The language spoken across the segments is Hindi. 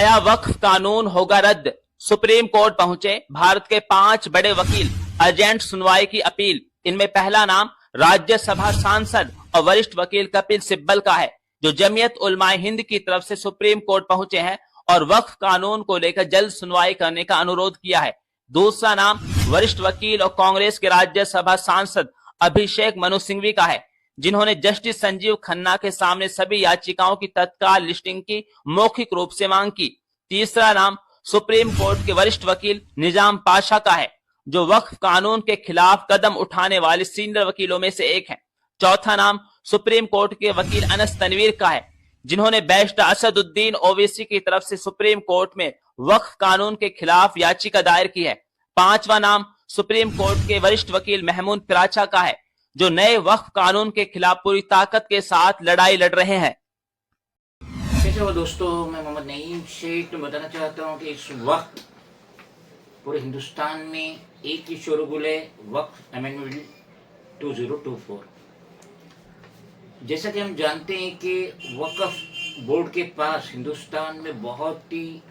नया वक्फ कानून होगा रद्द, सुप्रीम कोर्ट पहुंचे भारत के 5 बड़े वकील, अर्जेंट सुनवाई की अपील। इनमें पहला नाम राज्यसभा सांसद और वरिष्ठ वकील कपिल सिब्बल का है, जो जमीयत उलमाए हिंद की तरफ से सुप्रीम कोर्ट पहुंचे हैं और वक्फ कानून को लेकर जल्द सुनवाई करने का अनुरोध किया है। दूसरा नाम वरिष्ठ वकील और कांग्रेस के राज्यसभा सांसद अभिषेक मनु सिंघवी का है, जिन्होंने जस्टिस संजीव खन्ना के सामने सभी याचिकाओं की तत्काल लिस्टिंग की मौखिक रूप से मांग की। तीसरा नाम सुप्रीम कोर्ट के वरिष्ठ वकील निजाम पाशा का है, जो वक्फ कानून के खिलाफ कदम उठाने वाले सीनियर वकीलों में से एक हैं। चौथा नाम सुप्रीम कोर्ट के वकील अनस तनवीर का है, जिन्होंने बैरिस्टर असदुद्दीन ओवैसी की तरफ से सुप्रीम कोर्ट में वक्फ कानून के खिलाफ याचिका दायर की है। पांचवा नाम सुप्रीम कोर्ट के वरिष्ठ वकील महमूद पिराचा का है, जो नए वक्फ कानून के खिलाफ पूरी ताकत के साथ लड़ाई लड़ रहे हैं। कैसे हो दोस्तों, मैं मोहम्मद नईम शेख बताना चाहता हूँ कि इस वक्त पूरे हिंदुस्तान में एक ही शोरगुल है, वक्फ अमेंडमेंट बिल 2024। जैसा कि हम जानते हैं कि वक्फ बोर्ड के पास हिंदुस्तान में बहुत ही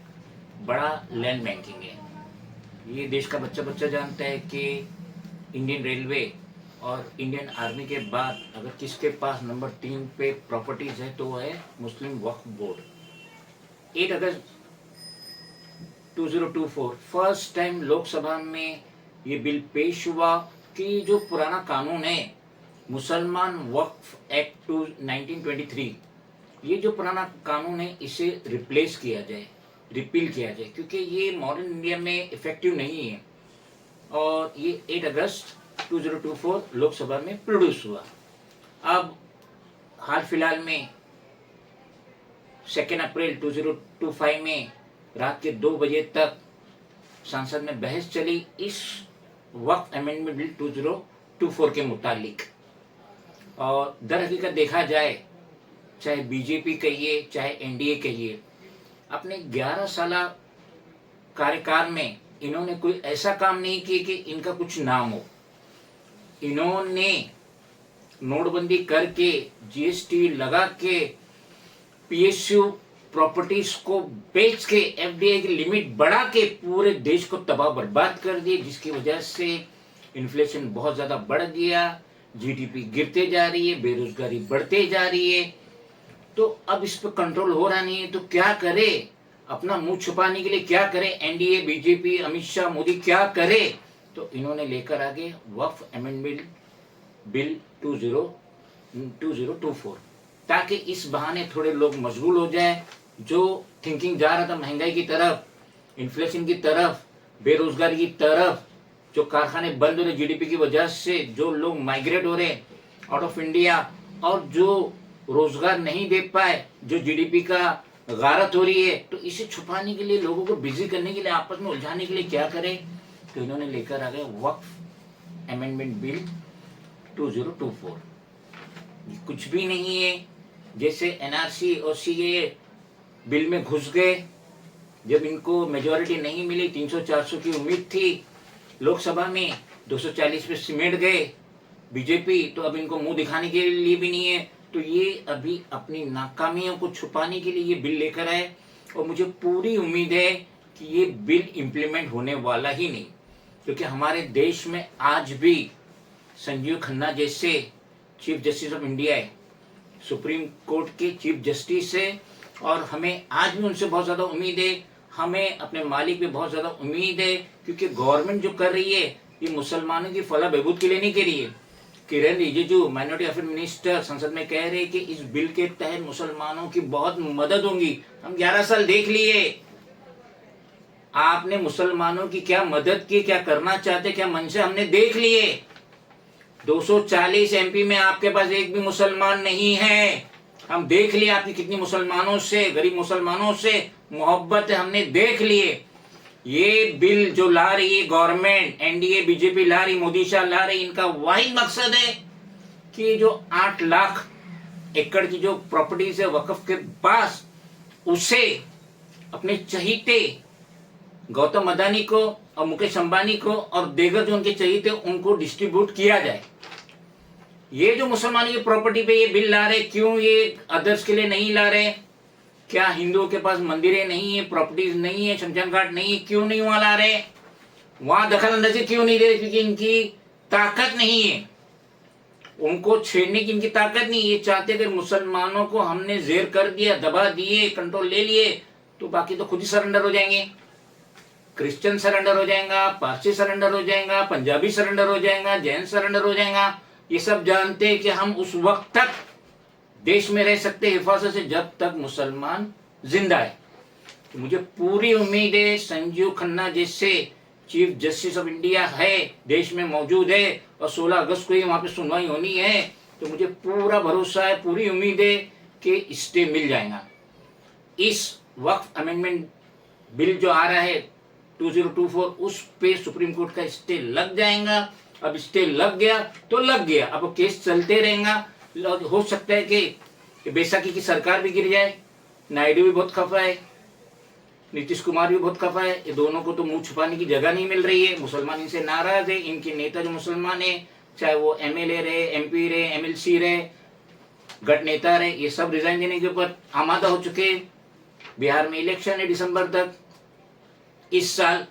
बड़ा लैंड बैंकिंग है। ये देश का बच्चा बच्चा जानता है कि इंडियन रेलवे और इंडियन आर्मी के बाद अगर किसके पास नंबर 3 पे प्रॉपर्टीज है तो वो है मुस्लिम वक्फ बोर्ड। 8 अगस्त 2024 फर्स्ट टाइम लोकसभा में ये बिल पेश हुआ कि जो पुराना कानून है मुसलमान वक्फ एक्ट 1923, ये जो पुराना कानून है इसे रिप्लेस किया जाए, रिपील किया जाए, क्योंकि ये मॉडर्न इंडिया में इफेक्टिव नहीं है। और ये 8 अगस्त 2024 लोकसभा में प्रोड्यूस हुआ। अब हाल फिलहाल में 2 अप्रैल 2025 में रात के 2 बजे तक संसद में बहस चली इस वक्फ अमेंडमेंट बिल 2024 के मुतालिक। और दर हकीकत देखा जाए, चाहे बीजेपी कहिए चाहे एनडीए कहिए, अपने 11 साल कार्यकाल में इन्होंने कोई ऐसा काम नहीं किया कि इनका कुछ नाम हो। इन्होंने नोटबंदी करके, जीएसटी लगा के, पीएसयू प्रॉपर्टीज को बेच के, एफडीआई की लिमिट बढ़ा के पूरे देश को तबाह बर्बाद कर दिए, जिसकी वजह से इन्फ्लेशन बहुत ज्यादा बढ़ गया, जीडीपी गिरते जा रही है, बेरोजगारी बढ़ते जा रही है। तो अब इस पर कंट्रोल हो रहा नहीं है, तो क्या करे? अपना मुंह छुपाने के लिए क्या करे? एनडीए, बीजेपी, अमित शाह, मोदी क्या करे? तो इन्होंने लेकर आगे वक्फ अमेंडमेंट बिल 2024, ताकि इस बहाने थोड़े लोग मशगूल हो जाए। जो थिंकिंग जा रहा था महंगाई की तरफ, इन्फ्लेशन की तरफ, बेरोजगारी की तरफ, जो कारखाने बंद हो रहे जीडीपी की वजह से, जो लोग माइग्रेट हो रहे आउट ऑफ इंडिया, और जो रोजगार नहीं दे पाए, जो जीडीपी का गारत हो रही है, तो इसे छुपाने के लिए, लोगों को बिजी करने के लिए, आपस में उलझाने के लिए क्या करें? तो इन्होंने लेकर आ गए वक्फ अमेंडमेंट बिल 2024। कुछ भी नहीं है, जैसे एनआरसी और सीएए बिल में घुस गए। जब इनको मेजॉरिटी नहीं मिली, 300-400 की उम्मीद थी, लोकसभा में 240 पे सिमट गए बीजेपी, तो अब इनको मुंह दिखाने के लिए भी नहीं है। तो ये अभी अपनी नाकामियों को छुपाने के लिए ये बिल लेकर आए, और मुझे पूरी उम्मीद है कि ये बिल इम्प्लीमेंट होने वाला ही नहीं, क्योंकि हमारे देश में आज भी संजीव खन्ना जैसे चीफ जस्टिस ऑफ इंडिया है, सुप्रीम कोर्ट के चीफ जस्टिस है, और हमें आज भी उनसे बहुत ज्यादा उम्मीद है। हमें अपने मालिक पे बहुत ज्यादा उम्मीद है, क्योंकि गवर्नमेंट जो कर रही है ये मुसलमानों की फलाह बहबूद के लिए नहीं कर रही है। किरण रिजिजू, माइनॉरिटी अफेयर मिनिस्टर, संसद में कह रहे हैं कि इस बिल के तहत मुसलमानों की बहुत मदद होगी। हम 11 साल देख लिए, आपने मुसलमानों की क्या मदद की, क्या करना चाहते, क्या मंशा, हमने देख लिए। 240 एमपी में आपके पास एक भी मुसलमान नहीं है। हम देख लिए आपकी कितनी मुसलमानों से, गरीब मुसलमानों से मोहब्बत है, हमने देख लिए। ये बिल जो ला रही है गवर्नमेंट, एनडीए, बीजेपी ला रही, मोदी शाह ला रही, इनका वाहिद मकसद है कि जो 8 लाख एकड़ की जो प्रॉपर्टीज है वक्फ के पास, उसे अपने चहीते गौतम अदानी को और मुकेश अंबानी को और देगर जो उनके चहीते उनको डिस्ट्रीब्यूट किया जाए। ये जो मुसलमानों की प्रॉपर्टी पे ये बिल ला रहे, क्यों ये अदर्स के लिए नहीं ला रहे? क्या हिंदुओं के पास मंदिरें नहीं है, प्रॉपर्टीज नहीं है, शमशान घाट नहीं है? क्यों नहीं वहां ला रहे? वहां दखल अंदाजी क्यों नहीं दे रहे? क्योंकि इनकी ताकत नहीं है, उनको छेड़ने की इनकी ताकत नहीं। ये चाहते कि मुसलमानों को हमने जेर कर दिया, दबा दिए, कंट्रोल ले लिए, तो बाकी तो खुद ही सरेंडर हो जाएंगे। क्रिश्चियन सरेंडर हो जाएगा, पारसी सरेंडर हो जाएगा, पंजाबी सरेंडर हो जाएगा, जैन सरेंडर हो जाएगा। ये सब जानते हैं कि हम उस वक्त तक देश में रह सकते हिफाजत से जब तक मुसलमान जिंदा है। तो मुझे पूरी उम्मीद है संजीव खन्ना जैसे चीफ जस्टिस ऑफ इंडिया है, देश में मौजूद है, और 16 अगस्त को ही वहां पे सुनवाई होनी है। तो मुझे पूरा भरोसा है, पूरी उम्मीद है कि स्टे मिल जाएगा। इस वक्फ अमेंडमेंट बिल जो आ रहा है 2024, उस पे सुप्रीम कोर्ट का स्टे लग जाएगा। अब स्टे लग गया तो लग गया, अब केस चलते रहेगा। हो सकता है कि बैसाखी की सरकार भी गिर जाए। नायडू भी बहुत खफा है, नीतीश कुमार भी बहुत खफा है। ये दोनों को तो मुंह छुपाने की जगह नहीं मिल रही है। मुसलमान इनसे नाराज है, इनके नेता जो मुसलमान है, चाहे वो एमएलए रहे, एमपी रहे, एमएलसी रहे, गठ नेता रहे, ये सब रिजाइन देने के ऊपर आमादा हो चुके। बिहार में इलेक्शन है दिसंबर तक। इस साल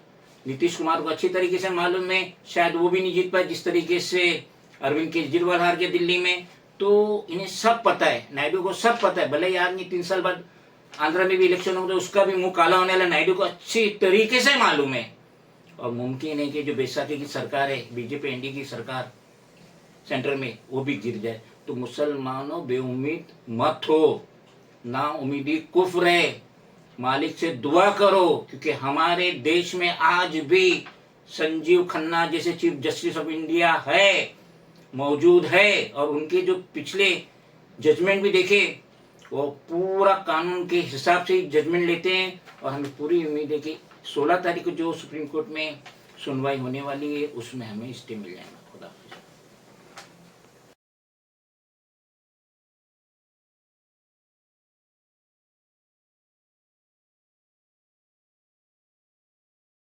नीतीश कुमार को अच्छी तरीके से मालूम है, शायद वो भी नहीं जीत पाए जिस तरीके से अरविंद केजरीवाल हार गए दिल्ली में। तो इन्हें सब पता है, नायडू को सब पता है। भले ही आदमी 3 साल बाद आंध्र में भी इलेक्शन हो तो उसका भी मुंह काला होने वाला नायडू को अच्छी तरीके से मालूम है। और मुमकिन है कि जो बैसाखी की सरकार है, बीजेपी एनडीए की सरकार सेंटर में, वो भी गिर जाए। तो मुसलमानों बेउम्मीद मत हो, ना उम्मीदी कुफ्र है। मालिक से दुआ करो, क्योंकि हमारे देश में आज भी संजीव खन्ना जैसे चीफ जस्टिस ऑफ इंडिया है, मौजूद है। और उनके जो पिछले जजमेंट भी देखे, वो पूरा कानून के हिसाब से जजमेंट लेते हैं। और हमें पूरी उम्मीद है कि 16 तारीख को जो सुप्रीम कोर्ट में सुनवाई होने वाली है, उसमें हमें स्टे मिल जाएगा।